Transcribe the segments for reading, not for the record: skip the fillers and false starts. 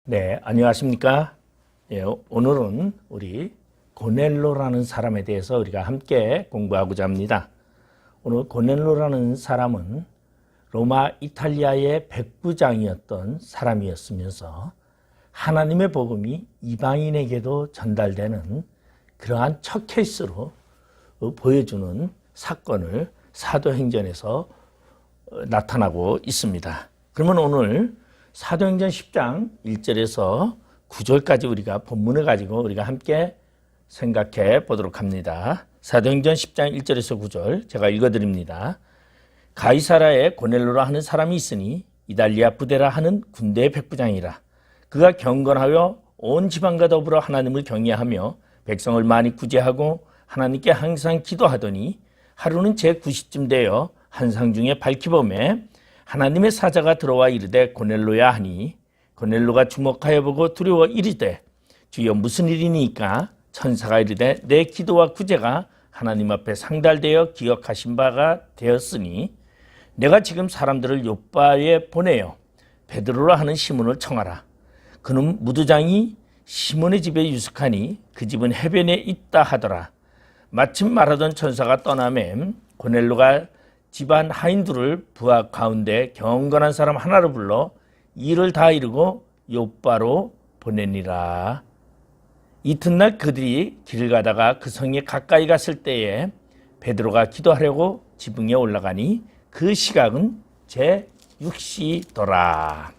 네, 안녕하십니까? 예, 오늘은 우리 고넬로라는 사람에 대해서 우리가 함께 공부하고자 합니다. 오늘 고넬로라는 사람은 로마 이탈리아의 백부장이었던 사람이었으면서 하나님의 복음이 이방인에게도 전달되는 그러한 첫 케이스로 보여주는 사건을 사도행전에서 나타나고 있습니다. 그러면 오늘 사도행전 10장 1절에서 9절까지 우리가 본문을 가지고 우리가 함께 생각해 보도록 합니다. 사도행전 10장 1절에서 9절 제가 읽어드립니다. 가이사라에 고넬로라 하는 사람이 있으니 이달리아 부데라 하는 군대의 백부장이라. 그가 경건하여 온 지방과 더불어 하나님을 경외하며 백성을 많이 구제하고 하나님께 항상 기도하더니 하루는 제9시쯤 되어 한상 중에 밝히범에 하나님의 사자가 들어와 이르되 고넬로야 하니 고넬로가 주목하여 보고 두려워 이르되 주여 무슨 일이니까 천사가 이르되 내 기도와 구제가 하나님 앞에 상달되어 기억하신 바가 되었으니 내가 지금 사람들을 요빠에 보내어 베드로라 하는 시몬을 청하라. 그는 무두장이 시몬의 집에 유숙하니 그 집은 해변에 있다 하더라. 마침 말하던 천사가 떠나매 고넬로가 집안 하인들을 부하 가운데 경건한 사람 하나를 불러 일을 다 이루고 요빠로 보내니라. 이튿날 그들이 길을 가다가 그 성에 가까이 갔을 때에 베드로가 기도하려고 지붕에 올라가니 그 시각은 제6시더라.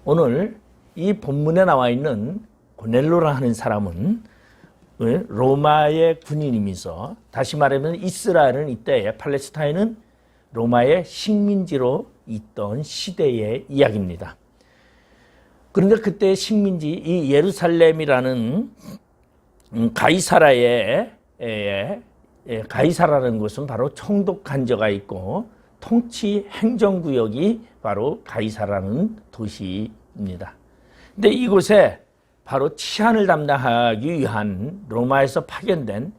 오늘 이 본문에 나와 있는 고넬로라 하는 사람은 로마의 군인이면서 다시 말하면 이스라엘은 이때에 팔레스타인은 로마의 식민지로 있던 시대의 이야기입니다. 그런데 그때 식민지 이 예루살렘이라는 가이사라는 곳은 바로 총독 관저가 있고 통치 행정구역이 바로 가이사라는 도시입니다. 근데 이곳에 바로 치안을 담당하기 위한 로마에서 파견된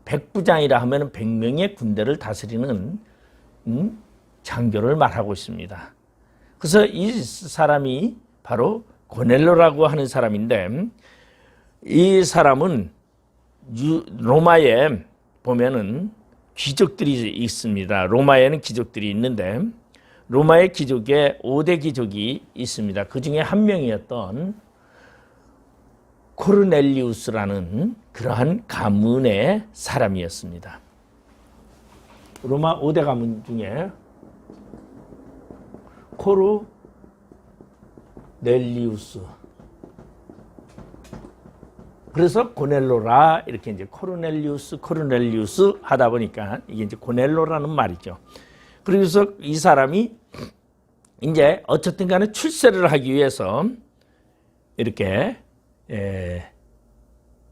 백부장이라 하면 100명의 군대를 다스리는 장교를 말하고 있습니다. 그래서 이 사람이 바로 고넬로라고 하는 사람인데 이 사람은 로마에 보면은 귀족들이 있습니다. 로마에는 귀족들이 있는데 로마의 귀족에 5대 귀족이 있습니다. 그 중에 한 명이었던 코르넬리우스라는 그러한 가문의 사람이었습니다. 로마 5대 가문 중에 코르넬리우스. 그래서 고넬로라 이렇게 이제 코르넬리우스 하다 보니까 이게 이제 고넬로라는 말이죠. 그래서 이 사람이 이제 어쨌든 간에 출세를 하기 위해서 이렇게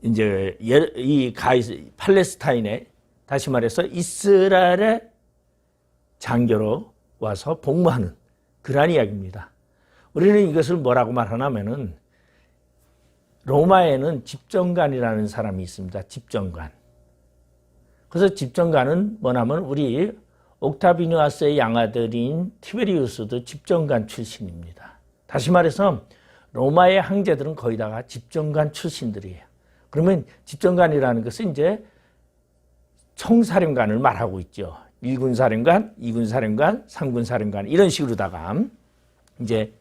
이제 이 팔레스타인에 다시 말해서 이스라엘의 장교로 와서 복무하는 그러한 이야기입니다. 우리는 이것을 뭐라고 말하냐면은 로마에는 집정관이라는 사람이 있습니다. 집정관. 그래서 집정관은 뭐냐면 우리 옥타비누스의 양아들인 티베리우스도 집정관 출신입니다. 다시 말해서 로마의 황제들은 거의 다가 집정관 출신들이에요. 그러면 집정관이라는 것은 이제 총사령관을 말하고 있죠. 1군 사령관, 2군 사령관, 3군 사령관 이런 식으로다가 이제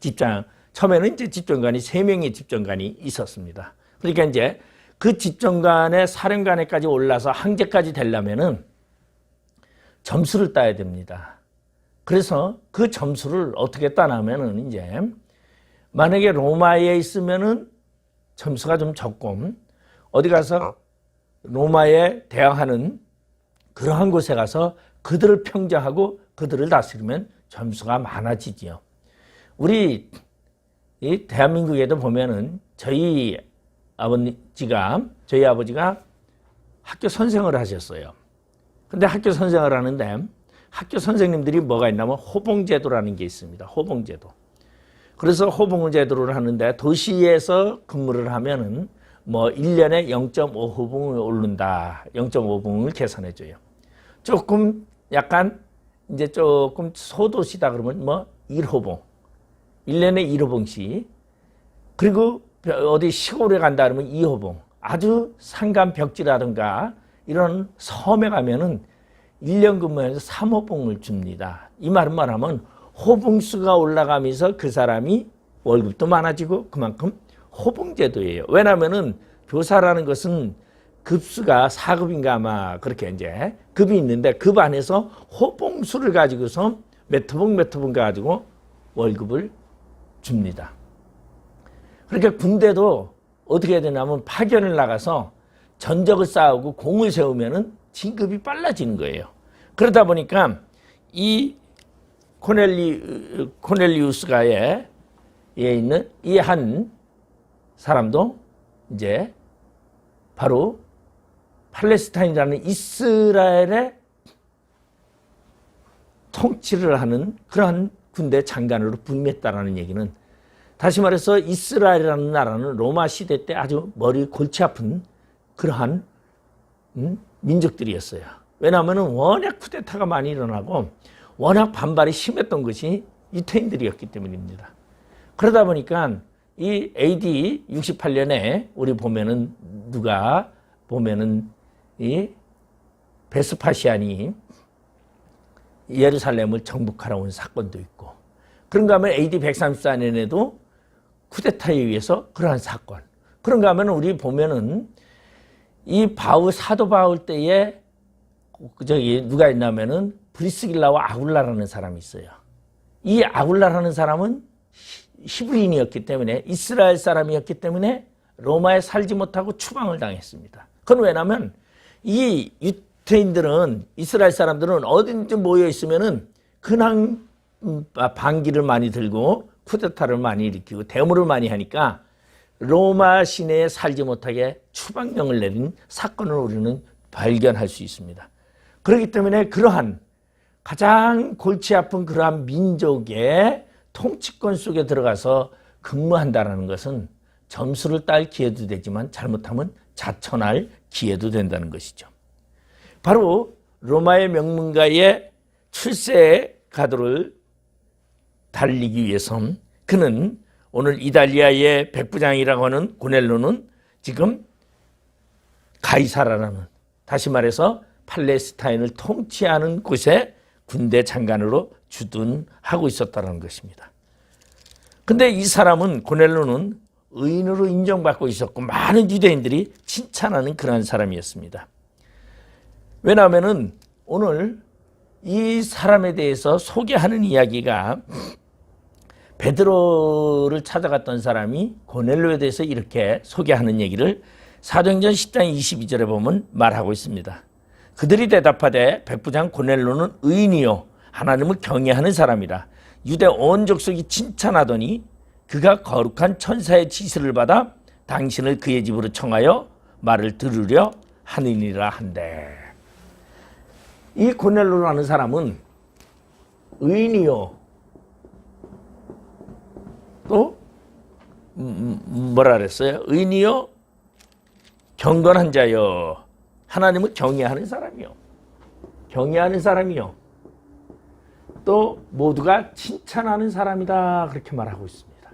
처음에는 이제 집정관이 3명의 집정관이 있었습니다. 그러니까 이제 그 집정관의 사령관에까지 올라서 황제까지 되려면은 점수를 따야 됩니다. 그래서 그 점수를 어떻게 따냐면은 이제 만약에 로마에 있으면은 점수가 좀 적고 어디 가서 로마에 대항하는 그러한 곳에 가서 그들을 평정하고 그들을 다스리면 점수가 많아지지요. 우리 이 대한민국에도 보면은 저희 아버지가 학교 선생을 하셨어요. 근데 학교 선생을 하는데 학교 선생님들이 뭐가 있냐면 호봉제도라는 게 있습니다. 호봉제도. 그래서 호봉제도를 하는데 도시에서 근무를 하면은 뭐 1년에 0.5호봉을 오른다. 0.5봉을 계산해줘요. 조금 약간 이제 조금 소도시다 그러면 뭐 1호봉. 1년에 1호봉씩 그리고 어디 시골에 간다 그러면 이호봉, 아주 산간 벽지라든가 이런 섬에 가면은 1년 근무해서 3호봉을 줍니다. 이 말은 말하면 호봉수가 올라가면서 그 사람이 월급도 많아지고 그만큼 호봉제도예요. 왜냐하면은 교사라는 것은 급수가 4급인가 아마 그렇게 이제 급이 있는데 급 안에서 호봉수를 가지고서 몇 호봉 가지고 월급을 줍니다. 그러니까 군대도 어떻게 해야 되냐면 파견을 나가서 전적을 쌓고 공을 세우면은 진급이 빨라지는 거예요. 그러다 보니까 이 코넬리우스가에 있는 이 한 사람도 이제 바로 팔레스타인이라는 이스라엘의 통치를 하는 그러한 군대 장관으로 분임했다라는 얘기는, 다시 말해서 이스라엘이라는 나라는 로마 시대 때 아주 머리 골치 아픈 그러한 민족들이었어요. 왜냐하면 워낙 쿠데타가 많이 일어나고 워낙 반발이 심했던 것이 유태인들이었기 때문입니다. 그러다 보니까 이 AD 68년에 우리 보면은 누가 보면은 이 베스파시안이 예루살렘을 정복하러 온 사건도 있고, 그런가 하면 AD 134년에도 쿠데타에 의해서 그러한 사건, 그런가 하면 우리 보면은 이 사도 바울 때에 저기 누가 있냐면은 브리스길라와 아굴라라는 사람이 있어요. 이 아굴라라는 사람은 히브리인이었기 때문에, 이스라엘 사람이었기 때문에 로마에 살지 못하고 추방을 당했습니다. 그건 왜냐하면 이 유태인들은, 이스라엘 사람들은 어딘지 모여 있으면은 그냥 반기를 많이 들고 쿠데타를 많이 일으키고 데모를 많이 하니까 로마 시내에 살지 못하게 추방령을 내린 사건을 우리는 발견할 수 있습니다. 그렇기 때문에 그러한 가장 골치 아픈 그러한 민족의 통치권 속에 들어가서 근무한다는 것은 점수를 딸 기회도 되지만 잘못하면 자천할 기회도 된다는 것이죠. 바로 로마의 명문가의 출세 가도를 달리기 위해서 그는 오늘 이달리아의 백부장이라고 하는 고넬로는 지금 가이사라라는, 다시 말해서 팔레스타인을 통치하는 곳에 군대 장관으로 주둔하고 있었다는 것입니다. 근데 이 사람은, 고넬로는 의인으로 인정받고 있었고 많은 유대인들이 칭찬하는 그런 사람이었습니다. 왜냐하면 오늘 이 사람에 대해서 소개하는 이야기가 베드로를 찾아갔던 사람이 고넬로에 대해서 이렇게 소개하는 얘기를 사도행전 10장 22절에 보면 말하고 있습니다. 그들이 대답하되 백부장 고넬로는 의인이요 하나님을 경외하는 사람이라. 유대 온 족속이 칭찬하더니 그가 거룩한 천사의 지시를 받아 당신을 그의 집으로 청하여 말을 들으려 하느니라 한대. 이 고넬로라는 사람은 의인이요, 또 뭐라 그랬어요? 의인이요, 경건한 자요, 하나님을 경외하는 사람이요, 경외하는 사람이요, 또 모두가 칭찬하는 사람이다, 그렇게 말하고 있습니다.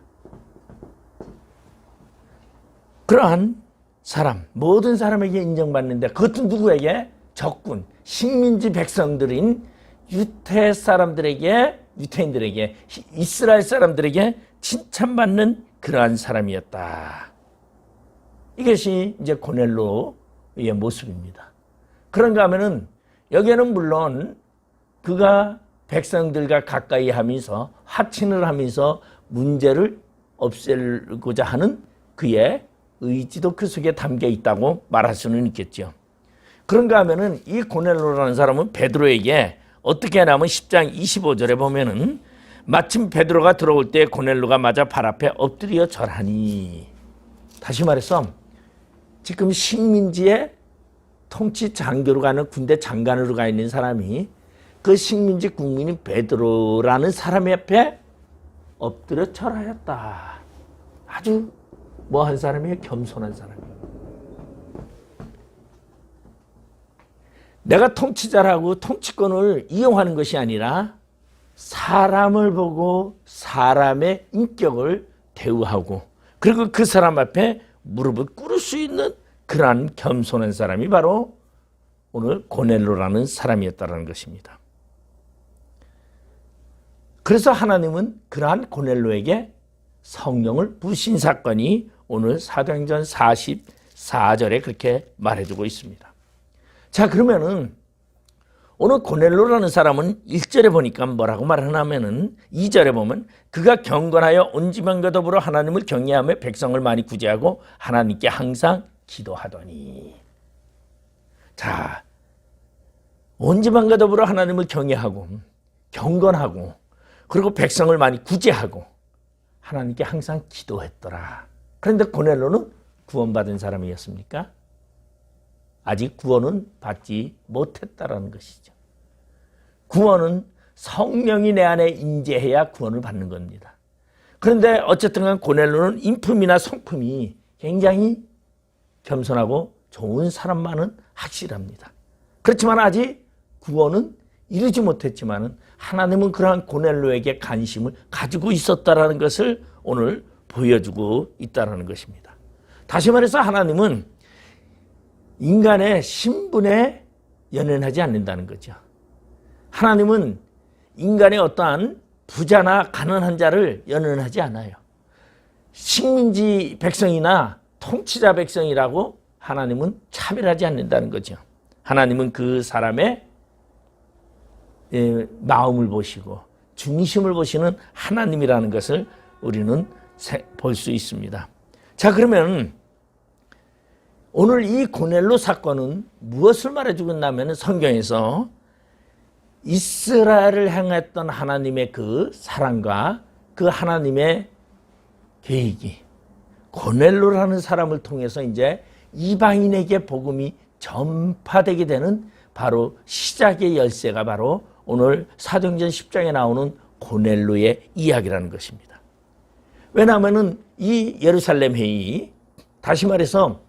그러한 사람, 모든 사람에게 인정받는데, 그것도 누구에게? 적군, 식민지 백성들인 유태 사람들에게, 유태인들에게, 이스라엘 사람들에게 칭찬받는 그러한 사람이었다. 이것이 이제 고넬로의 모습입니다. 그런가 하면은 여기에는 물론 그가 백성들과 가까이 하면서 화친을 하면서 문제를 없애고자 하는 그의 의지도 그 속에 담겨 있다고 말할 수는 있겠죠. 그런가 하면은 이 고넬로라는 사람은 베드로에게 어떻게 하냐면 10장 25절에 보면은 마침 베드로가 들어올 때 고넬로가 맞아 발 앞에 엎드려 절하니. 다시 말해서 지금 식민지의 통치 장교로 가는 군대 장관으로 가 있는 사람이 그 식민지 국민인 베드로라는 사람 옆에 엎드려 절하였다. 아주 뭐한 사람이에요? 겸손한 사람이에요. 내가 통치자라고 통치권을 이용하는 것이 아니라 사람을 보고 사람의 인격을 대우하고 그리고 그 사람 앞에 무릎을 꿇을 수 있는 그러한 겸손한 사람이 바로 오늘 고넬로라는 사람이었다는 것입니다. 그래서 하나님은 그러한 고넬로에게 성령을 부으신 사건이 오늘 사도행전 44절에 그렇게 말해주고 있습니다. 자, 그러면은 오늘 고넬로라는 사람은 1절에 보니까 뭐라고 말하냐면은 2절에 보면 그가 경건하여 온 지방과 더불어 하나님을 경외하며 백성을 많이 구제하고 하나님께 항상 기도하더니. 자, 온 지방과 더불어 하나님을 경외하고 경건하고 그리고 백성을 많이 구제하고 하나님께 항상 기도했더라. 그런데 고넬로는 구원받은 사람이었습니까? 아직 구원은 받지 못했다라는 것이죠. 구원은 성령이 내 안에 임재해야 구원을 받는 겁니다. 그런데 어쨌든 간 고넬로는 인품이나 성품이 굉장히 겸손하고 좋은 사람만은 확실합니다. 그렇지만 아직 구원은 이루지 못했지만 하나님은 그러한 고넬로에게 관심을 가지고 있었다라는 것을 오늘 보여주고 있다는 것입니다. 다시 말해서 하나님은 인간의 신분에 연연하지 않는다는 거죠. 하나님은 인간의 어떠한 부자나 가난한 자를 연연하지 않아요. 식민지 백성이나 통치자 백성이라고 하나님은 차별하지 않는다는 거죠. 하나님은 그 사람의 마음을 보시고 중심을 보시는 하나님이라는 것을 우리는 볼 수 있습니다. 자, 그러면 오늘 이 고넬로 사건은 무엇을 말해주고 있냐면 성경에서 이스라엘을 향했던 하나님의 그 사랑과 그 하나님의 계획이 고넬로라는 사람을 통해서 이제 이방인에게 복음이 전파되게 되는 바로 시작의 열쇠가 바로 오늘 사도행전 10장에 나오는 고넬로의 이야기라는 것입니다. 왜냐하면 이 예루살렘 회의, 다시 말해서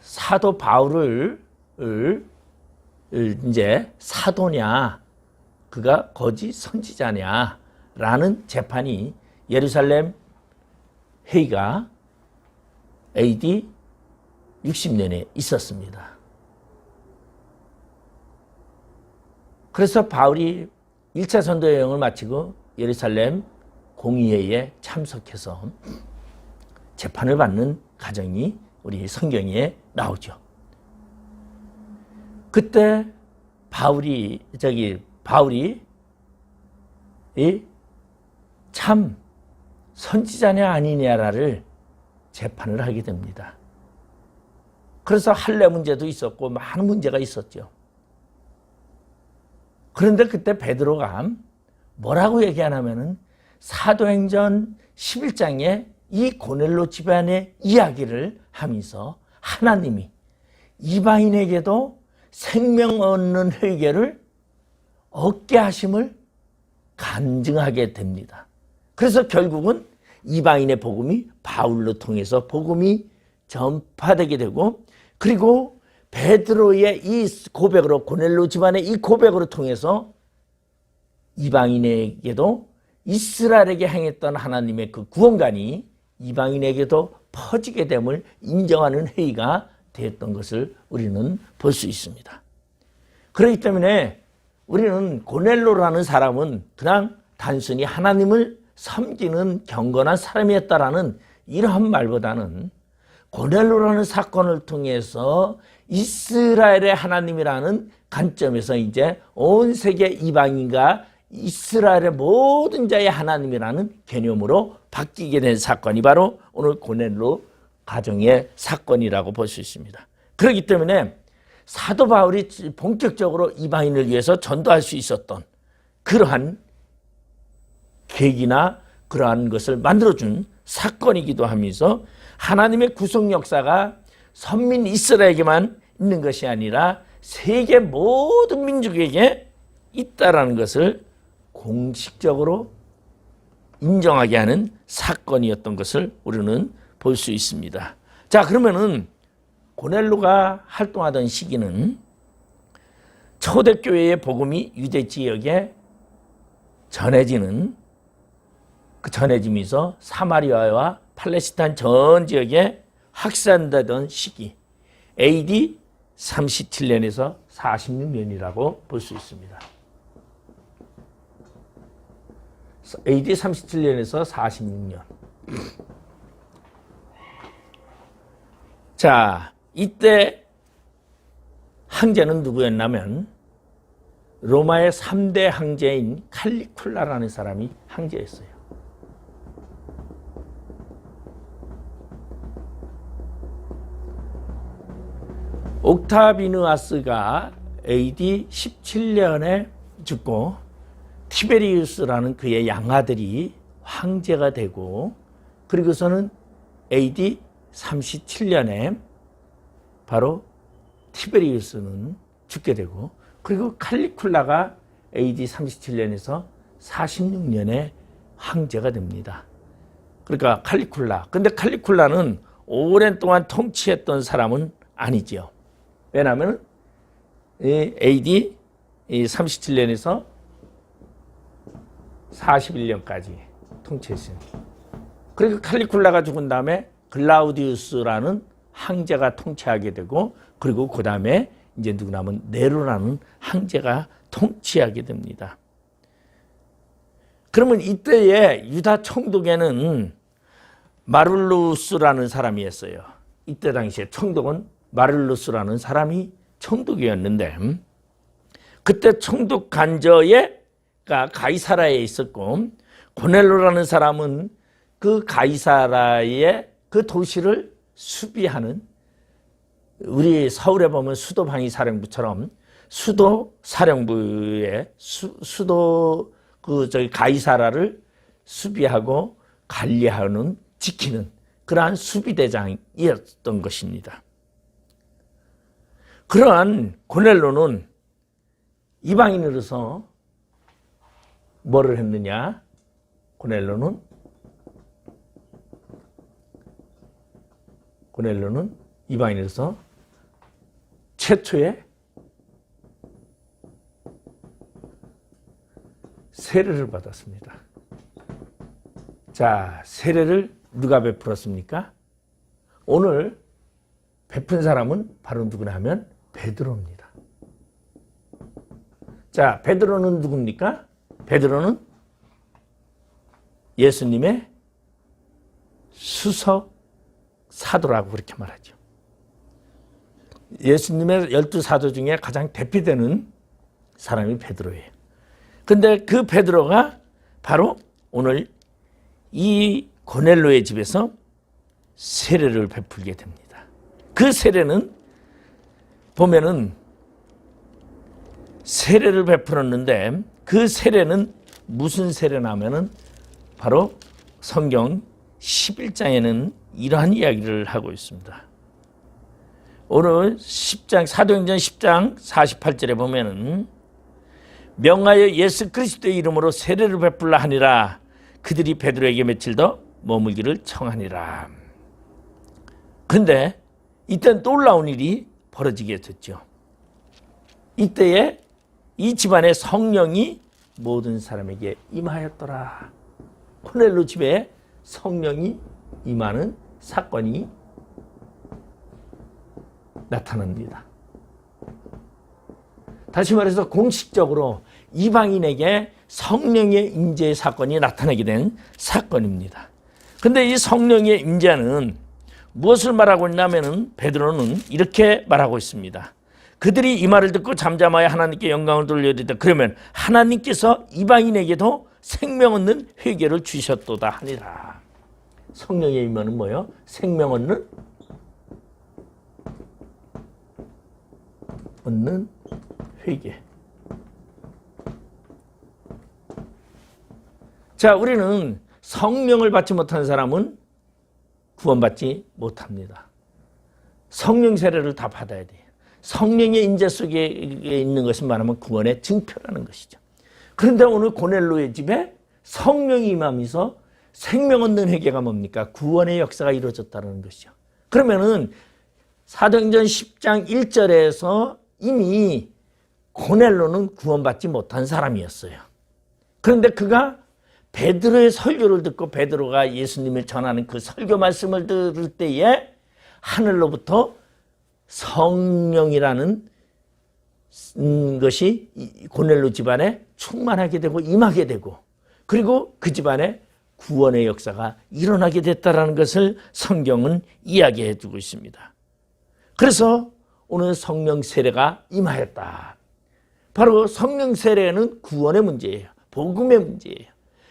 사도 바울을 이제 사도냐 그가 거짓 선지자냐라는 재판이 예루살렘 회의가 AD 60년에 있었습니다. 그래서 바울이 1차 전도 여행을 마치고 예루살렘 공의회에 참석해서 재판을 받는 과정이 우리 성경에 나오죠. 그때 바울이 참 선지자냐 아니냐를 재판을 하게 됩니다. 그래서 할례 문제도 있었고 많은 문제가 있었죠. 그런데 그때 베드로가 뭐라고 얘기하냐면은 사도행전 11장에 이 고넬로 집안의 이야기를 하면서 하나님이 이방인에게도 생명 얻는 회개를 얻게 하심을 간증하게 됩니다. 그래서 결국은 이방인의 복음이 바울로 통해서 복음이 전파되게 되고, 그리고 베드로의 이 고백으로, 고넬로 집안의 이 고백으로 통해서 이방인에게도 이스라엘에게 행했던 하나님의 그 구원관이 이방인에게도 퍼지게 됨을 인정하는 회의가 되었던 것을 우리는 볼 수 있습니다. 그렇기 때문에 우리는 고넬로라는 사람은 그냥 단순히 하나님을 섬기는 경건한 사람이었다라는 이러한 말보다는 고넬로라는 사건을 통해서 이스라엘의 하나님이라는 관점에서 이제 온 세계 이방인과 이스라엘의 모든 자의 하나님이라는 개념으로 바뀌게 된 사건이 바로 오늘 고넬로 가정의 사건이라고 볼 수 있습니다. 그렇기 때문에 사도 바울이 본격적으로 이방인을 위해서 전도할 수 있었던 그러한 계기나 그러한 것을 만들어준 사건이기도 하면서 하나님의 구속 역사가 선민 이스라엘에게만 있는 것이 아니라 세계 모든 민족에게 있다라는 것을 공식적으로 인정하게 하는 사건이었던 것을 우리는 볼 수 있습니다. 자, 그러면은 고넬로가 활동하던 시기는 초대교회의 복음이 유대 지역에 전해지면서 사마리아와 팔레스타인 전 지역에 확산되던 시기 AD 37년에서 46년이라고 볼 수 있습니다. AD 37년에서 46년. 자, 이때 황제는 누구였냐면 로마의 3대 황제인 칼리쿨라라는 사람이 황제였어요. 옥타비누아스가 AD 17년에 죽고 티베리우스라는 그의 양아들이 황제가 되고 그리고서는 AD 37년에 바로 티베리우스는 죽게 되고 그리고 칼리쿨라가 AD 37년에서 46년에 황제가 됩니다. 그러니까 칼리쿨라. 근데 칼리쿨라는 오랜 동안 통치했던 사람은 아니죠. 왜냐하면 AD 37년에서 41년까지 통치했습니다. 그리고 칼리쿨라가 죽은 다음에 글라우디우스라는 황제가 통치하게 되고 그리고 그 다음에 이제 누구냐면 네로라는 황제가 통치하게 됩니다. 그러면 이때에 유다 총독에는 마룰루스라는 사람이었어요. 이때 당시에 총독은 마룰루스라는 사람이 총독이었는데 그때 총독 간저가 가이사라에 있었고 고넬로라는 사람은 그 가이사라의 그 도시를 수비하는 우리 서울에 보면 수도방위 사령부처럼 수도 사령부의 수도 가이사라를 수비하고 관리하는 지키는 그러한 수비대장이었던 것입니다. 그러한 고넬로는 이방인으로서 뭐를 했느냐? 고넬로는 이방인으로서 최초의 세례를 받았습니다. 자, 세례를 누가 베풀었습니까? 오늘 베푼 사람은 바로 누구냐 하면 베드로입니다. 자, 베드로는 누굽니까? 베드로는 예수님의 수석 사도라고 그렇게 말하죠. 예수님의 12사도 중에 가장 대표되는 사람이 베드로예요. 근데 그 베드로가 바로 오늘 이 고넬로의 집에서 세례를 베풀게 됩니다. 그 세례는 보면은 세례를 베풀었는데 그 세례는 무슨 세례냐면은 바로 성경 11장에는 이러한 이야기를 하고 있습니다. 오늘 10장 사도행전 10장 48절에 보면은 명하여 예수 그리스도의 이름으로 세례를 베풀라 하니라. 그들이 베드로에게 며칠 더 머물기를 청하니라. 그런데 이때는 놀라운 일이 벌어지게 됐죠. 이때에 이 집안의 성령이 모든 사람에게 임하였더라. 고넬로 집에 성령이 임하는 사건이 나타납니다. 다시 말해서 공식적으로 이방인에게 성령의 임재의 사건이 나타나게 된 사건입니다. 그런데 이 성령의 임재는 무엇을 말하고 있냐면 베드로는 이렇게 말하고 있습니다. 그들이 이 말을 듣고 잠잠하여 하나님께 영광을 돌려드리다. 그러면 하나님께서 이방인에게도 생명 얻는 회개를 주셨도다 하니라. 성령의 임하는 뭐예요? 생명 얻는 회개. 자, 우리는 성령을 받지 못한 사람은 구원받지 못합니다. 성령 세례를 다 받아야 돼요. 성령의 임재 속에 있는 것은 말하면 구원의 증표라는 것이죠. 그런데 오늘 고넬로의 집에 성령이 임하면서 생명 얻는 회개가 뭡니까? 구원의 역사가 이루어졌다는 것이죠. 그러면은 사도행전 10장 1절에서 이미 고넬로는 구원받지 못한 사람이었어요. 그런데 그가 베드로의 설교를 듣고 베드로가 예수님을 전하는 그 설교 말씀을 들을 때에 하늘로부터 성령이라는 것이 고넬로 집안에 충만하게 되고 임하게 되고, 그리고 그 집안에 구원의 역사가 일어나게 됐다는 것을 성경은 이야기해 주고 있습니다. 그래서 오늘 성령 세례가 임하였다. 바로 성령 세례는 구원의 문제예요. 복음의 문제예요.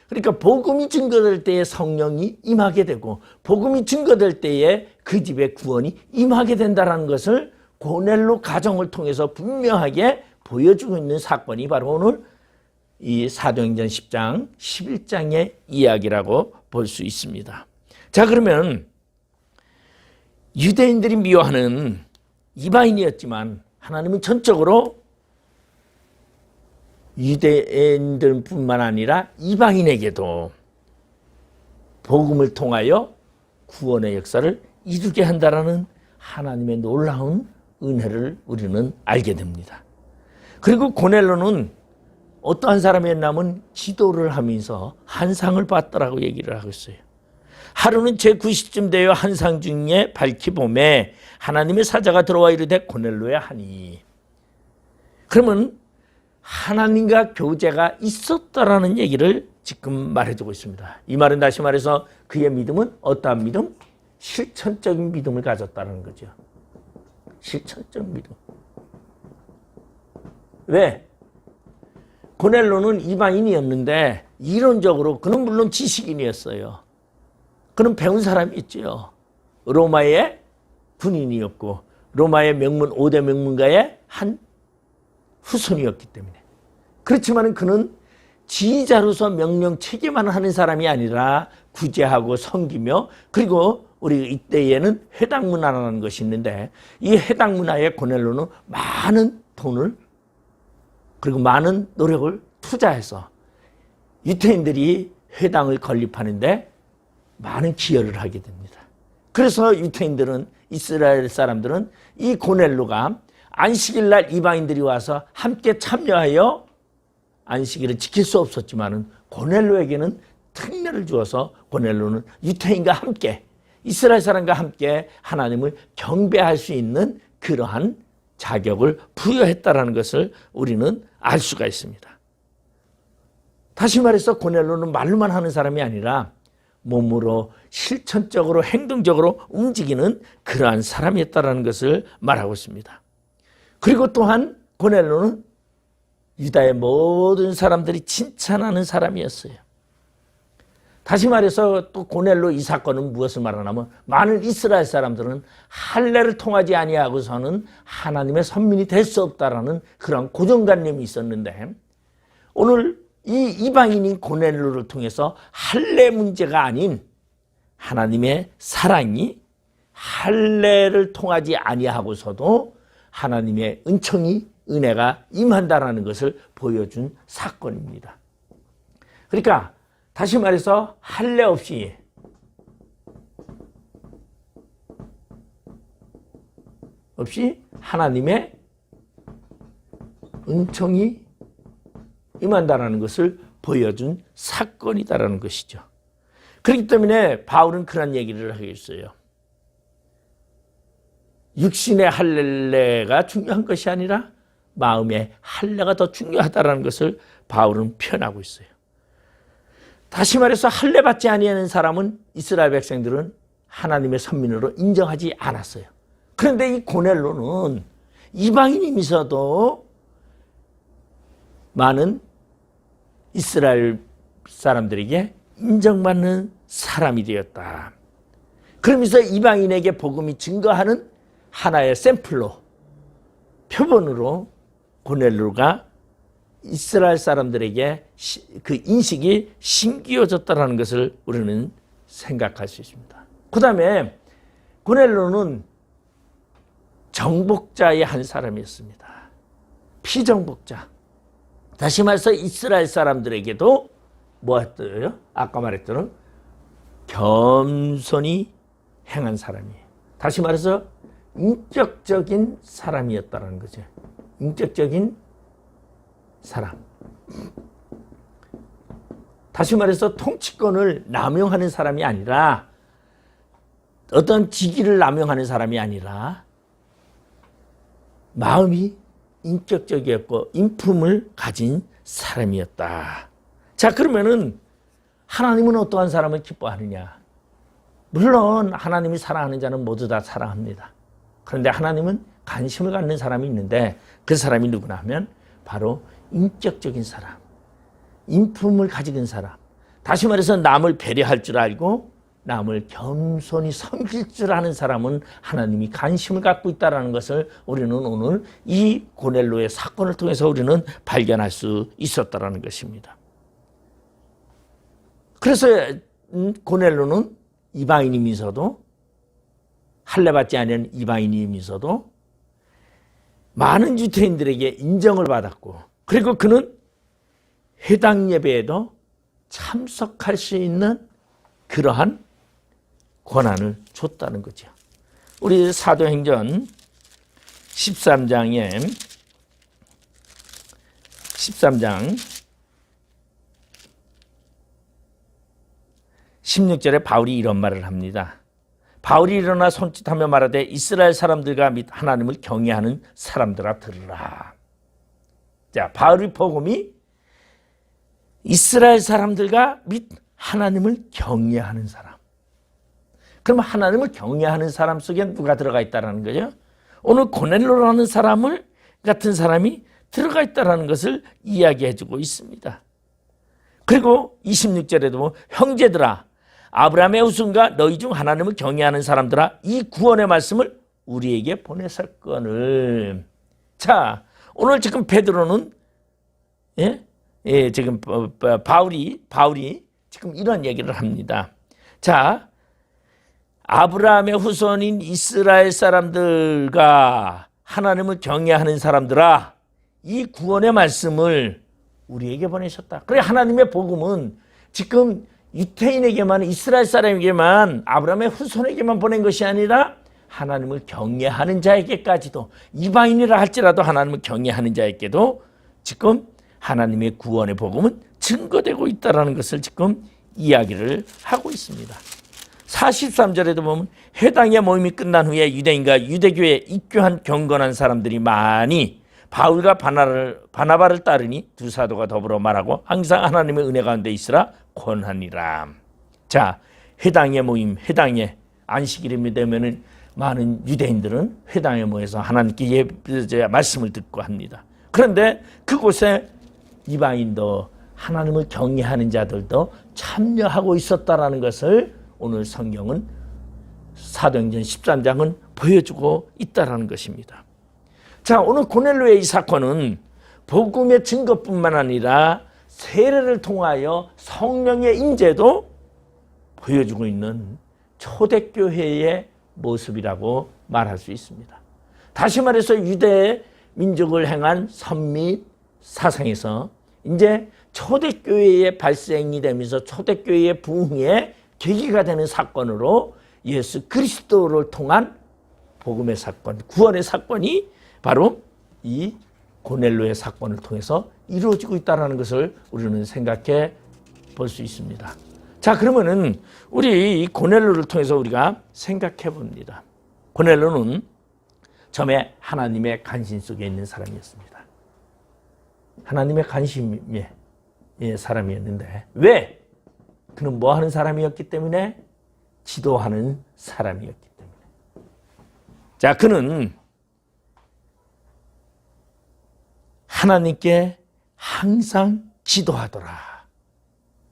그러니까 복음이 증거될 때에 성령이 임하게 되고, 복음이 증거될 때에 그 집에 구원이 임하게 된다는 것을 고넬로 가정을 통해서 분명하게 보여주고 있는 사건이 바로 오늘 이 사도행전 10장 11장의 이야기라고 볼 수 있습니다. 자, 그러면 유대인들이 미워하는 이방인이었지만 하나님은 전적으로 유대인들뿐만 아니라 이방인에게도 복음을 통하여 구원의 역사를 이루게 한다라는 하나님의 놀라운 은혜를 우리는 알게 됩니다. 그리고 고넬로는 어떠한 사람이었냐면 기도를 하면서 한상을 봤더라고 얘기를 하고 있어요. 하루는 제9시쯤 되어 한상 중에 밝히 보매 하나님의 사자가 들어와 이르되 고넬로야 하니. 그러면 하나님과 교제가 있었다라는 얘기를 지금 말해주고 있습니다. 이 말은 다시 말해서 그의 믿음은 어떠한 믿음? 실천적인 믿음을 가졌다는 거죠. 실천적 믿음. 왜? 고넬로는 이방인이었는데 이론적으로 그는 물론 지식인이었어요. 그는 배운 사람이었죠. 로마의 군인이었고 로마의 명문 5대 명문가의 한 후손이었기 때문에. 그렇지만 그는 지휘자로서 명령 체계만 하는 사람이 아니라 구제하고 섬기며, 그리고 우리 이때에는 회당 문화라는 것이 있는데 이 회당 문화에 고넬로는 많은 돈을 그리고 많은 노력을 투자해서 유태인들이 회당을 건립하는데 많은 기여를 하게 됩니다. 그래서 유태인들은, 이스라엘 사람들은 이 고넬로가 안식일 날 이방인들이 와서 함께 참여하여 안식일을 지킬 수 없었지만은 고넬로에게는 특례를 주어서 고넬로는 유태인과 함께, 이스라엘 사람과 함께 하나님을 경배할 수 있는 그러한 자격을 부여했다라는 것을 우리는 알 수가 있습니다. 다시 말해서 고넬로는 말로만 하는 사람이 아니라 몸으로 실천적으로 행동적으로 움직이는 그러한 사람이었다라는 것을 말하고 있습니다. 그리고 또한 고넬로는 유다의 모든 사람들이 칭찬하는 사람이었어요. 다시 말해서 또 고넬로 이 사건은 무엇을 말하냐면 많은 이스라엘 사람들은 할례를 통하지 아니하고서는 하나님의 선민이 될 수 없다라는 그런 고정관념이 있었는데, 오늘 이 이방인인 고넬로를 통해서 할례 문제가 아닌 하나님의 사랑이 할례를 통하지 아니하고서도 하나님의 은총이, 은혜가 임한다라는 것을 보여준 사건입니다. 그러니까 다시 말해서 할례 없이 하나님의 은총이 임한다라는 것을 보여준 사건이다라는 것이죠. 그렇기 때문에 바울은 그런 얘기를 하고 있어요. 육신의 할례가 중요한 것이 아니라 마음의 할례가 더 중요하다는 것을 바울은 표현하고 있어요. 다시 말해서 할례 받지 아니하는 사람은 이스라엘 백성들은 하나님의 선민으로 인정하지 않았어요. 그런데 이 고넬로는 이방인이면서도 많은 이스라엘 사람들에게 인정받는 사람이 되었다. 그러면서 이방인에게 복음이 증거하는 하나의 샘플로, 표본으로 고넬로가 이스라엘 사람들에게 그 인식이 심기어졌다는 것을 우리는 생각할 수 있습니다. 그 다음에 고넬로는 정복자의 한 사람이었습니다. 피정복자. 다시 말해서 이스라엘 사람들에게도 뭐였어요? 아까 말했던 겸손히 행한 사람이에요. 다시 말해서 인격적인 사람이었다는 거죠. 인격적인 사람. 다시 말해서 통치권을 남용하는 사람이 아니라 어떤 직위를 남용하는 사람이 아니라 마음이 인격적이었고 인품을 가진 사람이었다. 자, 그러면은 하나님은 어떠한 사람을 기뻐하느냐? 물론 하나님이 사랑하는 자는 모두 다 사랑합니다. 그런데 하나님은 관심을 갖는 사람이 있는데 그 사람이 누구나 하면 바로 인격적인 사람, 인품을 가진 사람, 다시 말해서 남을 배려할 줄 알고 남을 겸손히 섬길 줄 아는 사람은 하나님이 관심을 갖고 있다는 것을 우리는 오늘 이 고넬로의 사건을 통해서 우리는 발견할 수 있었다는 것입니다. 그래서 고넬로는 이방인이면서도 할례받지 않은 이방인이면서도 많은 유대인들에게 인정을 받았고, 그리고 그는 회당 예배에도 참석할 수 있는 그러한 권한을 줬다는 거죠. 우리 사도행전 13장 16절에 바울이 이런 말을 합니다. 바울이 일어나 손짓하며 말하되 이스라엘 사람들과 및 하나님을 경외하는 사람들아 들으라. 자, 바울의 복음이 이스라엘 사람들과 및 하나님을 경외하는 사람. 그럼 하나님을 경외하는 사람 속에 누가 들어가 있다는 거죠? 오늘 고넬로라는 사람을 같은 사람이 들어가 있다는 것을 이야기해 주고 있습니다. 그리고 26절에도 형제들아 아브라함의 후손과 너희 중 하나님을 경외하는 사람들아 이 구원의 말씀을 우리에게 보내셨거늘. 자, 오늘 지금 베드로는 지금 바울이 지금 이런 얘기를 합니다. 자, 아브라함의 후손인 이스라엘 사람들과 하나님을 경외하는 사람들아 이 구원의 말씀을 우리에게 보내셨다. 그래, 하나님의 복음은 지금 유태인에게만, 이스라엘 사람에게만, 아브라함의 후손에게만 보낸 것이 아니라 하나님을 경외하는 자에게까지도, 이방인이라 할지라도 하나님을 경외하는 자에게도 지금 하나님의 구원의 복음은 증거되고 있다는 것을 지금 이야기를 하고 있습니다. 43절에도 보면 회당의 모임이 끝난 후에 유대인과 유대교에 입교한 경건한 사람들이 많이 바울과 바나바를 따르니 두 사도가 더불어 말하고 항상 하나님의 은혜 가운데 있으라 권하니라. 자, 회당의 모임, 회당의 안식일이 되면은 많은 유대인들은 회당에 모여서 하나님께 말씀을 듣고 합니다. 그런데 그곳에 이방인도 하나님을 경외하는 자들도 참여하고 있었다라는 것을 오늘 성경은 사도행전 13장은 보여주고 있다라는 것입니다. 자, 오늘 고넬로의 이 사건은 복음의 증거뿐만 아니라 세례를 통하여 성령의 임재도 보여주고 있는 초대교회의 모습이라고 말할 수 있습니다. 다시 말해서 유대 민족을 향한 선미 사상에서 이제 초대교회의 발생이 되면서 초대교회의 부흥의 계기가 되는 사건으로 예수 그리스도를 통한 복음의 사건, 구원의 사건이 바로 이 고넬로의 사건을 통해서 이루어지고 있다는 것을 우리는 생각해 볼 수 있습니다. 자, 그러면은 우리 이 고넬로를 통해서 우리가 생각해 봅니다. 고넬로는 처음에 하나님의 관심 속에 있는 사람이었습니다. 하나님의 관심의 사람이었는데 왜? 그는 뭐 하는 사람이었기 때문에? 기도하는 사람이었기 때문에. 자, 그는 하나님께 항상 기도하더라.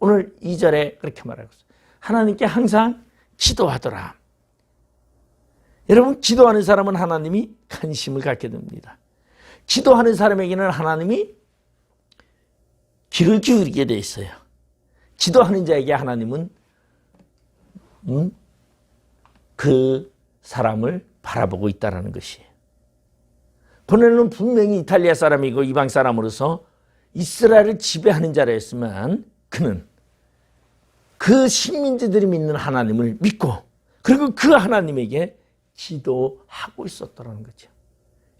오늘 2절에 그렇게 말하고 있어요. 하나님께 항상 기도하더라. 여러분, 기도하는 사람은 하나님이 관심을 갖게 됩니다. 기도하는 사람에게는 하나님이 귀를 기울이게 돼 있어요. 기도하는 자에게 하나님은 그 사람을 바라보고 있다는 것이에요. 고넬로는 분명히 이탈리아 사람이고 이방 사람으로서 이스라엘을 지배하는 자라 했지만 그는 그 식민지들이 믿는 하나님을 믿고 그리고 그 하나님에게 기도하고 있었다는 거죠.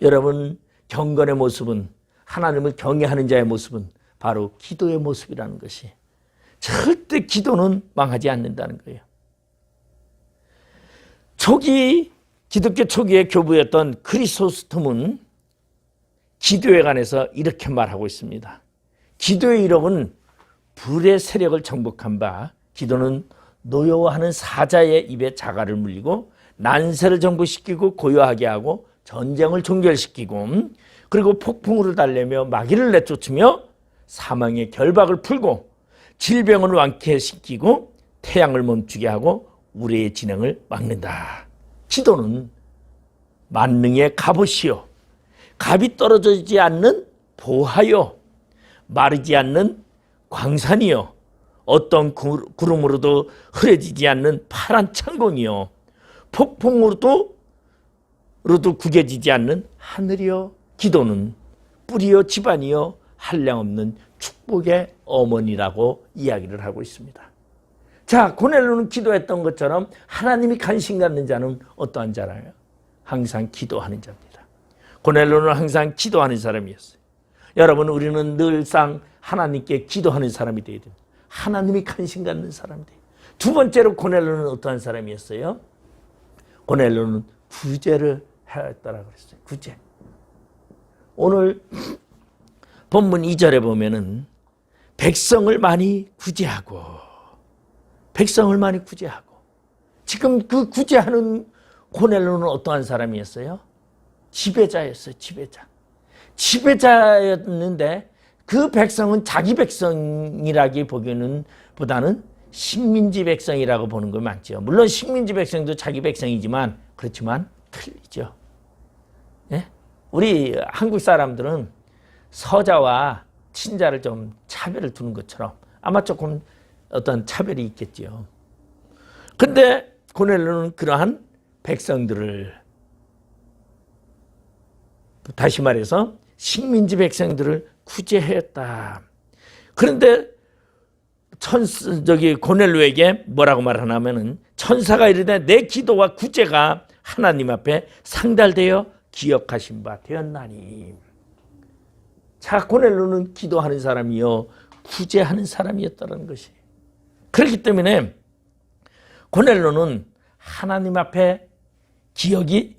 여러분, 경건의 모습은, 하나님을 경외하는 자의 모습은 바로 기도의 모습이라는 것이, 절대 기도는 망하지 않는다는 거예요. 초기 기독교 초기의 교부였던 크리소스톰은 기도에 관해서 이렇게 말하고 있습니다. 기도의 이력은 불의 세력을 정복한 바 기도는 노여워하는 사자의 입에 자갈을 물리고 난세를 정복시키고 고요하게 하고 전쟁을 종결시키고 그리고 폭풍우를 달래며 마귀를 내쫓으며 사망의 결박을 풀고 질병을 완쾌시키고 태양을 멈추게 하고 우레의 진행을 막는다. 기도는 만능의 갑옷이요 갑이 떨어지지 않는 보하요 마르지 않는 광산이요 어떤 구름으로도 흐려지지 않는 파란 창공이요 폭풍으로도 구겨지지 않는 하늘이요 기도는 뿌리요 집안이요 한량없는 축복의 어머니라고 이야기를 하고 있습니다. 자, 고넬로는 기도했던 것처럼 하나님이 관심 갖는 자는 어떠한 자라요? 항상 기도하는 자입니다. 고넬로는 항상 기도하는 사람이었어요. 여러분, 우리는 늘상 하나님께 기도하는 사람이 되어야 됩니다. 하나님이 관심 갖는 사람이 돼요. 두 번째로 고넬로는 어떠한 사람이었어요? 고넬로는 구제를 해야 했다라고 그랬어요. 구제. 오늘 본문 2절에 보면은 백성을 많이 구제하고 지금 그 구제하는 고넬로는 어떠한 사람이었어요? 지배자였어요. 지배자였는데 그 백성은 자기 백성이라기 보다는 식민지 백성이라고 보는 거 많죠. 물론 식민지 백성도 자기 백성이지만 그렇지만 틀리죠. 예? 우리 한국 사람들은 서자와 친자를 좀 차별을 두는 것처럼 아마 조금 어떤 차별이 있겠죠. 근데 고넬로는 그러한 백성들을 다시 말해서 식민지 백성들을 구제했다. 그런데 고넬로에게 뭐라고 말하냐면은 천사가 이르되 내 기도와 구제가 하나님 앞에 상달되어 기억하신 바 되었나니. 자, 고넬로는 기도하는 사람이요 구제하는 사람이었다는 것이. 그렇기 때문에 고넬로는 하나님 앞에 기억이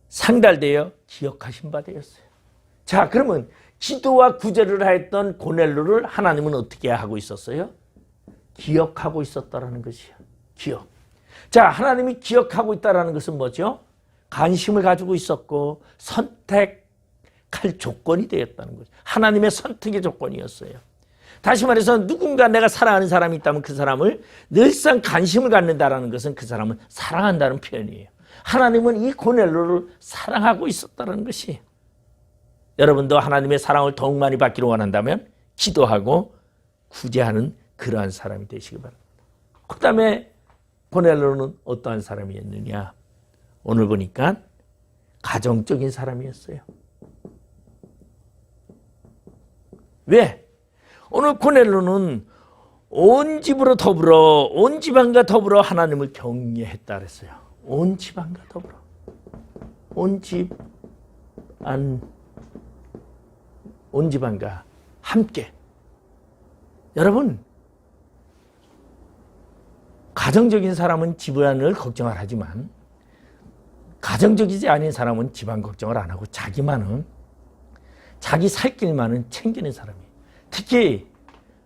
상달되어 기억하신 바 되었어요. 자, 그러면 기도와 구제를 하였던 고넬로를 하나님은 어떻게 하고 있었어요? 기억하고 있었다라는 것이요. 기억. 자, 하나님이 기억하고 있다라는 것은 뭐죠? 관심을 가지고 있었고 선택할 조건이 되었다는 거죠. 하나님의 선택의 조건이었어요. 다시 말해서 누군가 내가 사랑하는 사람이 있다면 그 사람을 늘상 관심을 갖는다라는 것은 그 사람을 사랑한다는 표현이에요. 하나님은 이 고넬로를 사랑하고 있었다는 것이. 여러분도 하나님의 사랑을 더욱 많이 받기를 원한다면 기도하고 구제하는 그러한 사람이 되시기 바랍니다. 그 다음에 고넬로는 어떠한 사람이었느냐? 오늘 보니까 가정적인 사람이었어요. 왜? 오늘 고넬로는 온 집안과 더불어 하나님을 경외했다 그랬어요. 온 집안과 더불어. 온 집안과 함께. 여러분, 가정적인 사람은 집안을 걱정을 하지만 가정적이지 않은 사람은 집안 걱정을 안 하고 자기 살 길만은 챙기는 사람이에요. 특히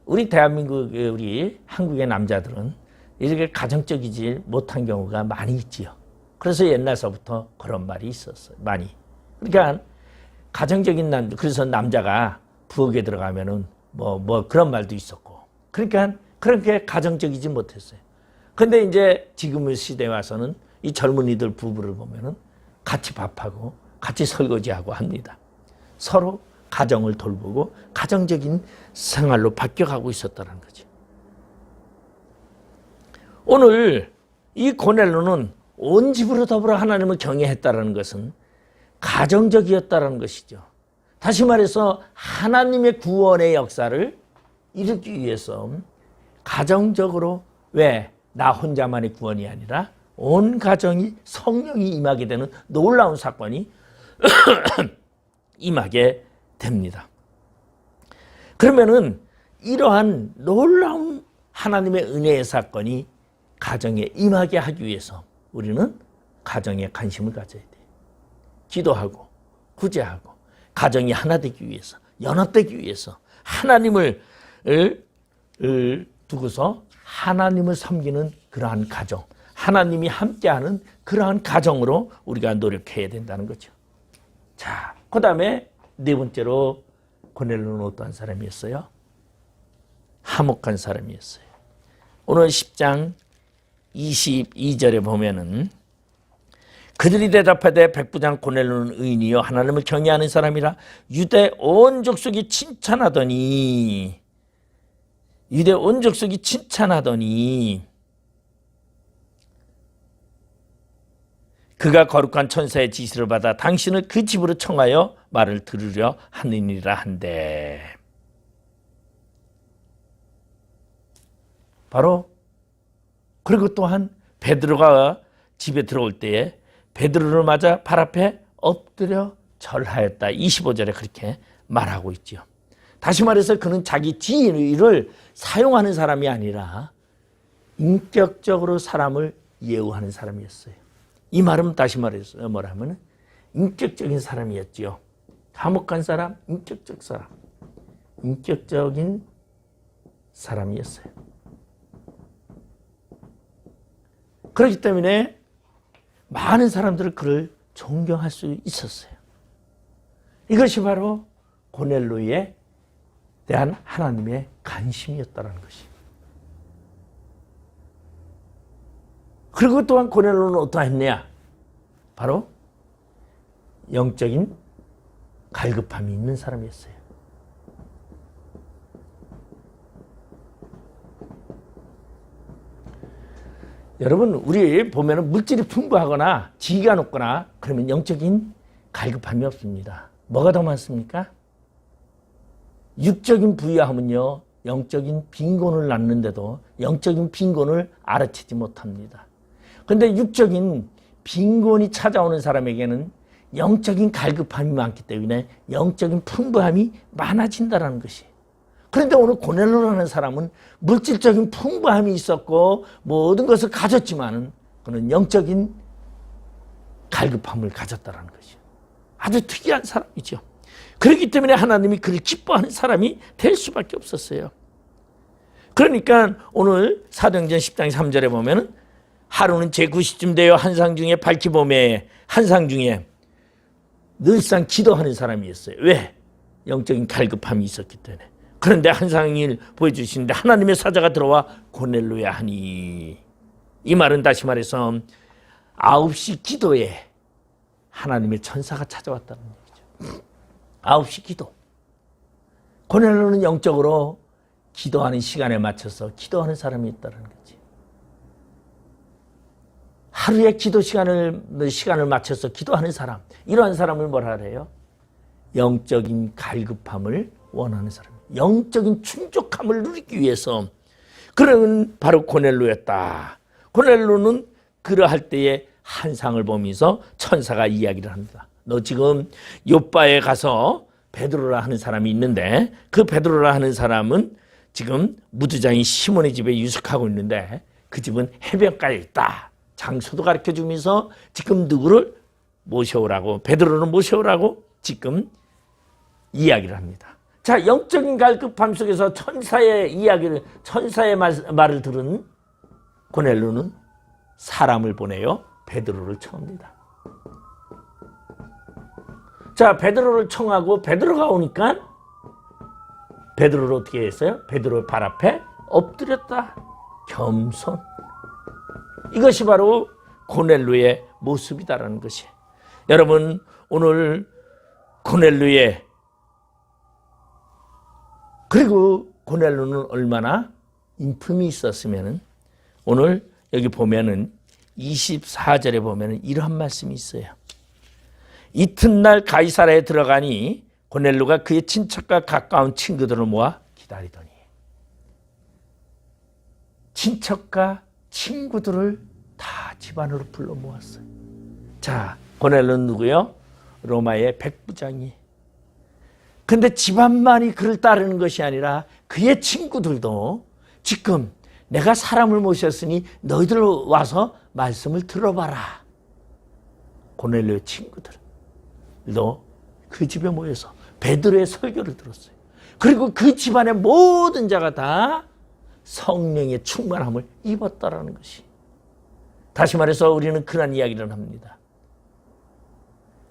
우리 대한민국, 우리 한국의 남자들은 이렇게 가정적이지 못한 경우가 많이 있지요. 그래서 옛날서부터 그런 말이 있었어요. 많이. 그러니까 가정적인 그래서 남자가 부엌에 들어가면은 뭐 그런 말도 있었고. 그러니까 그렇게 가정적이지 못했어요. 근데 이제 지금의 시대에 와서는 이 젊은이들 부부를 보면은 같이 밥하고 같이 설거지하고 합니다. 서로 가정을 돌보고 가정적인 생활로 바뀌어가고 있었다는 거죠. 오늘 이 고넬로는 온 집으로 더불어 하나님을 경외했다는 것은 가정적이었다는 것이죠. 다시 말해서 하나님의 구원의 역사를 이루기 위해서 가정적으로 왜 나 혼자만의 구원이 아니라 온 가정이 성령이 임하게 되는 놀라운 사건이 임하게 됩니다. 그러면은 이러한 놀라운 하나님의 은혜의 사건이 가정에 임하게 하기 위해서 우리는 가정에 관심을 가져야 돼. 기도하고 구제하고 가정이 하나 되기 위해서, 연합되기 위해서 하나님을 두고서 하나님을 섬기는 그러한 가정, 하나님이 함께하는 그러한 가정으로 우리가 노력해야 된다는 거죠. 자, 그 다음에 네 번째로 고넬로는 어떠한 사람이었어요? 화목한 사람이었어요. 오늘 10장 22절에 보면은 그들이 대답하되 백부장 고넬로는 의인이요 하나님을 경외하는 사람이라 유대 온 족속이 칭찬하더니 그가 거룩한 천사의 지시를 받아 당신을 그 집으로 청하여 말을 들으려 하느니라 한대. 바로 그리고 또한 베드로가 집에 들어올 때에 베드로를 맞아 발 앞에 엎드려 절하였다. 25절에 그렇게 말하고 있죠. 다시 말해서 그는 자기 지위를 사용하는 사람이 아니라 인격적으로 사람을 예우하는 사람이었어요. 이 말은 다시 말해서 뭐라면 인격적인 사람이었지요. 화목한 사람, 인격적인 사람이었어요. 그렇기 때문에 많은 사람들은 그를 존경할 수 있었어요. 이것이 바로 고넬로에 대한 하나님의 관심이었다는 것이. 그리고 또한 고넬로는 어떠했냐? 바로 영적인 갈급함이 있는 사람이었어요. 여러분, 우리 보면 물질이 풍부하거나 지위가 높거나 그러면 영적인 갈급함이 없습니다. 뭐가 더 많습니까? 육적인 부유함은요, 영적인 빈곤을 낳는데도 영적인 빈곤을 알아채지 못합니다. 그런데 육적인 빈곤이 찾아오는 사람에게는 영적인 갈급함이 많기 때문에 영적인 풍부함이 많아진다는 것이. 그런데 오늘 고넬로라는 사람은 물질적인 풍부함이 있었고 모든 것을 가졌지만 그는 영적인 갈급함을 가졌다는 것이죠. 아주 특이한 사람이죠. 그렇기 때문에 하나님이 그를 기뻐하는 사람이 될 수밖에 없었어요. 그러니까 오늘 사도행전 10장 3절에 보면은 하루는 제9시쯤 되어 한상 중에 밝히 보매 한상 중에 늘상 기도하는 사람이었어요. 왜? 영적인 갈급함이 있었기 때문에. 그런데 한상을 보여주시는데 하나님의 사자가 들어와 고넬로야 하니, 이 말은 다시 말해서 9시 기도에 하나님의 천사가 찾아왔다는 얘기죠. 9시 기도. 고넬로는 영적으로 기도하는 시간에 맞춰서 기도하는 사람이 있다는 거지. 하루에 기도 시간을 맞춰서 기도하는 사람, 이러한 사람을 뭐라 그래요? 영적인 갈급함을 원하는 사람, 영적인 충족함을 누리기 위해서. 그런 바로 고넬로였다. 고넬로는 그러할 때에 한상을 보면서 천사가 이야기를 합니다. 너 지금 요바에 가서 베드로라 하는 사람이 있는데 그 베드로라 하는 사람은 지금 무두장인 시몬의 집에 유숙하고 있는데 그 집은 해변가에 있다. 장소도 가르쳐 주면서 지금 누구를 모셔오라고, 베드로를 모셔오라고 지금 이야기를 합니다. 자, 영적인 갈급함 속에서 천사의 말을 들은 고넬로는 사람을 보내요. 베드로를 청합니다. 자, 베드로를 청하고 베드로가 오니까 베드로를 어떻게 했어요? 베드로의 발 앞에 엎드렸다. 겸손. 이것이 바로 고넬로의 모습이다라는 것이. 여러분, 오늘 고넬로의, 그리고 고넬로는 얼마나 인품이 있었으면은, 오늘 여기 보면은 24절에 보면은 이러한 말씀이 있어요. 이튿날 가이사랴에 들어가니 고넬로가 그의 친척과 가까운 친구들을 모아 기다리더니. 친척과 친구들을 다 집안으로 불러 모았어요. 자, 고넬로는 누구요? 로마의 백부장이. 근데 집안만이 그를 따르는 것이 아니라 그의 친구들도 지금 내가 사람을 모셨으니 너희들 와서 말씀을 들어봐라. 고넬료의 친구들도 그 집에 모여서 베드로의 설교를 들었어요. 그리고 그 집안의 모든 자가 다 성령의 충만함을 입었다라는 것이. 다시 말해서 우리는 그런 이야기를 합니다.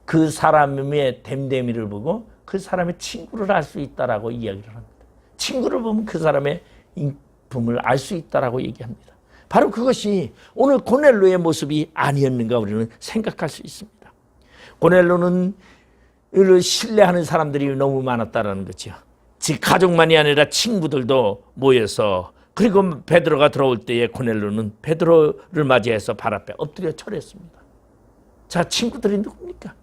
그 사람의 됨됨이를 보고 그 사람의 친구를 알 수 있다라고 이야기를 합니다. 친구를 보면 그 사람의 인품을 알 수 있다라고 얘기합니다. 바로 그것이 오늘 고넬로의 모습이 아니었는가 우리는 생각할 수 있습니다. 고넬로는 신뢰하는 사람들이 너무 많았다라는 거죠. 즉 가족만이 아니라 친구들도 모여서, 그리고 베드로가 들어올 때에 고넬로는 베드로를 맞이해서 발 앞에 엎드려 절했습니다. 자, 친구들이 누굽니까?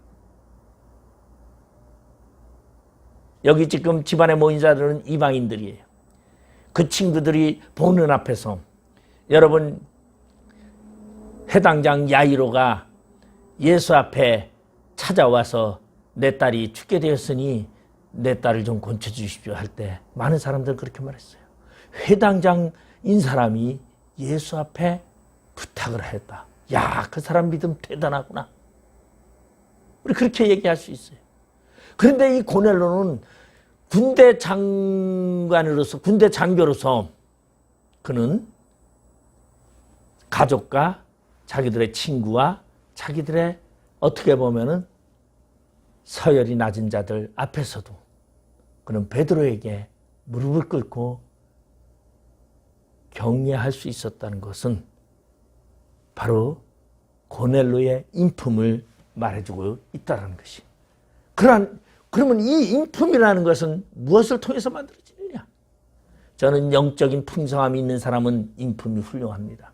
여기 지금 집안에 모인 자들은 이방인들이에요. 그 친구들이 보는 앞에서, 여러분, 해당장 야이로가 예수 앞에 찾아와서 내 딸이 죽게 되었으니 내 딸을 좀 고쳐주십시오 할 때 많은 사람들 그렇게 말했어요. 회당장인 사람이 예수 앞에 부탁을 했다. 야, 그 사람 믿음 대단하구나. 우리 그렇게 얘기할 수 있어요. 그런데 이 고넬로는 군대 장관으로서, 군대 장교로서 그는 가족과 자기들의 친구와 자기들의 어떻게 보면은 서열이 낮은 자들 앞에서도 그는 베드로에게 무릎을 꿇고 경례할 수 있었다는 것은 바로 고넬로의 인품을 말해주고 있다는 것이. 그러면 이 인품이라는 것은 무엇을 통해서 만들어지느냐? 저는 영적인 풍성함이 있는 사람은 인품이 훌륭합니다.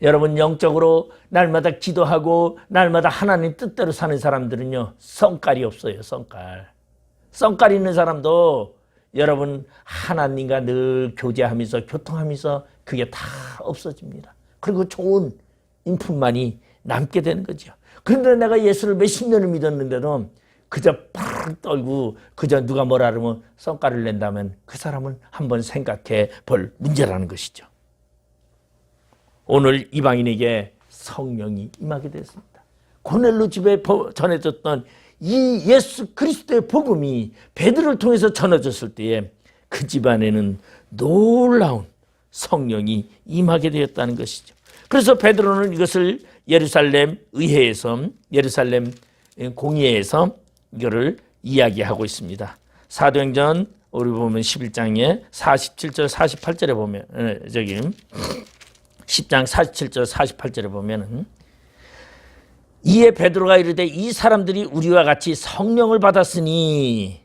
여러분, 영적으로 날마다 기도하고 날마다 하나님 뜻대로 사는 사람들은요, 성깔이 없어요. 성깔 있는 사람도 여러분 하나님과 늘 교제하면서 교통하면서 그게 다 없어집니다. 그리고 좋은 인품만이 남게 되는 거죠. 그런데 내가 예수를 몇십 년을 믿었는데도 그저 팍 떨고 그저 누가 뭐라 그러면 성깔을 낸다면 그 사람은 한번 생각해 볼 문제라는 것이죠. 오늘 이방인에게 성령이 임하게 됐습니다. 고넬로 집에 전해졌던 이 예수 그리스도의 복음이 베드로를 통해서 전해졌을 때에 그 집안에는 놀라운 성령이 임하게 되었다는 것이죠. 그래서 베드로는 이것을 예루살렘 의회에서, 예루살렘 공의회에서 이거를 이야기하고 있습니다. 사도행전 우리 보면 11장에 47절 48절에 보면 10장 47절 48절에 보면은 이에 베드로가 이르되 이 사람들이 우리와 같이 성령을 받았으니,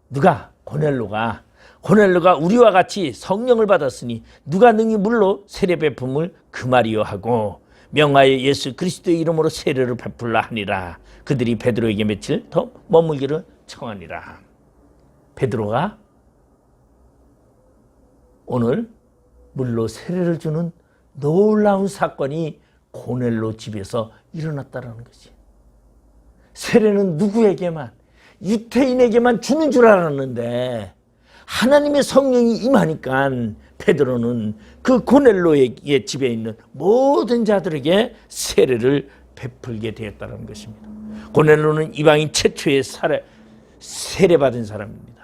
누가? 고넬로가 우리와 같이 성령을 받았으니 누가 능히 물로 세례 베품을 금하리요 하고 명하여 예수 그리스도의 이름으로 세례를 베풀라 하니라. 그들이 베드로에게 며칠 더 머물기를 청하니라. 베드로가 오늘 물로 세례를 주는 놀라운 사건이 고넬로 집에서 일어났다는 거지. 세례는 누구에게만, 유태인에게만 주는 줄 알았는데 하나님의 성령이 임하니까 베드로는 그 고넬로의 집에 있는 모든 자들에게 세례를 베풀게 되었다는 것입니다. 고넬로는 이방인 최초의 세례받은 사람입니다.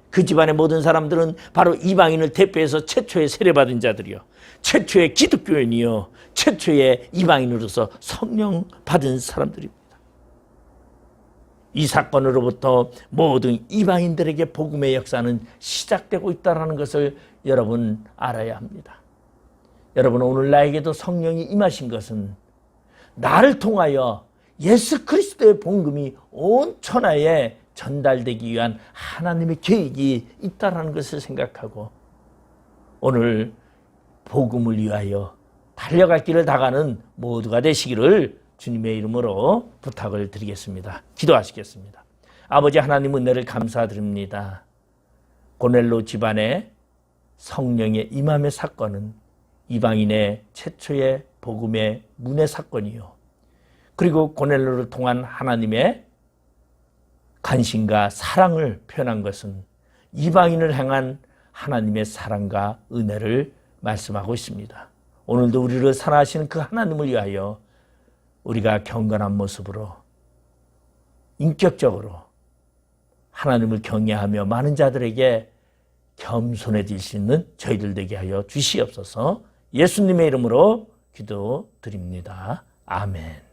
그 집안의 모든 사람들은 바로 이방인을 대표해서 최초의 세례받은 자들이요, 최초의 기독교인이요, 최초의 이방인으로서 성령 받은 사람들입니다. 이 사건으로부터 모든 이방인들에게 복음의 역사는 시작되고 있다는 것을 여러분 알아야 합니다. 여러분, 오늘 나에게도 성령이 임하신 것은 나를 통하여 예수 그리스도의 복음이 온 천하에 전달되기 위한 하나님의 계획이 있다는 것을 생각하고 오늘 복음을 위하여 달려갈 길을 다가는 모두가 되시기를 주님의 이름으로 부탁을 드리겠습니다. 기도하시겠습니다. 아버지 하나님, 은혜를 감사드립니다. 고넬로 집안의 성령의 임함의 사건은 이방인의 최초의 복음의 문의 사건이요, 그리고 고넬로를 통한 하나님의 관심과 사랑을 표현한 것은 이방인을 향한 하나님의 사랑과 은혜를 말씀하고 있습니다. 오늘도 우리를 사랑하시는 그 하나님을 위하여 우리가 경건한 모습으로 인격적으로 하나님을 경외하며 많은 자들에게 겸손해질 수 있는 저희들 되게 하여 주시옵소서. 예수님의 이름으로 기도드립니다. 아멘.